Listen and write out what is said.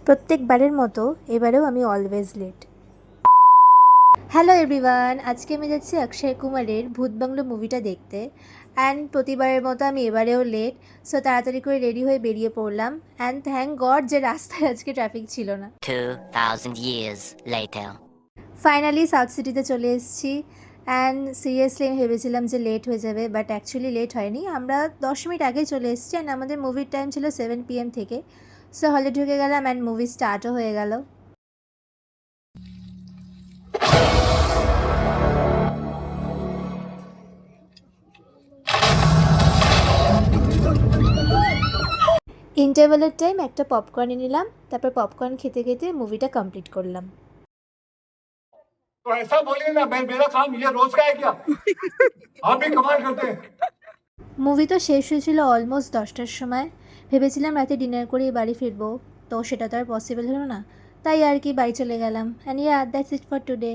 প্রত্যেকবারের মতো এবারেও আমি অলওয়েজ লেট। হ্যালো এভরিওয়ান, আজকে আমি যাচ্ছি অক্ষয় কুমারের ভূত বাংলো মুভিটা দেখতে। অ্যান্ড প্রতিবারের মতো আমি এবারেও লেট। সো তাড়াতাড়ি করে রেডি হয়ে বেরিয়ে পড়লাম। অ্যান্ড থ্যাংক গড যে রাস্তায় আজকে ট্রাফিক ছিল না। 2000 years later. ফাইনালি সাউথ সিটিতে চলে এসেছি। অ্যান্ড সিরিয়াসলি আমি ভেবেছিলাম যে লেট হয়ে যাবে, বাট অ্যাকচুয়ালি লেট হয়নি। আমরা 10 মিনিট আগেই চলে এসেছি। অ্যান্ড আমাদের মুভির টাইম ছিল 7 PM থেকে। সো হলে ঢুকে গেলাম অ্যান্ড মুভি স্টার্টও হয়ে গেল। ইন্টারভেলের টাইম একটা পপকর্ন নিলাম, তারপর পপকর্ন খেতে খেতে মুভিটা কমপ্লিট করলাম। तो ऐसा बोलिए ना, मेरा काम ये रोज का है क्या? आप भी कमाल करते हैं। মুভি তো শেষ হয়েছিল অলমোস্ট 10টার সময়। ভেবেছিলাম রাতে ডিনার করেই বাড়ি ফিরবো, তো সেটা তো আর পসিবল হলো না। তাই আর কি বাড়ি চলে গেলাম। And yeah, that's it for today.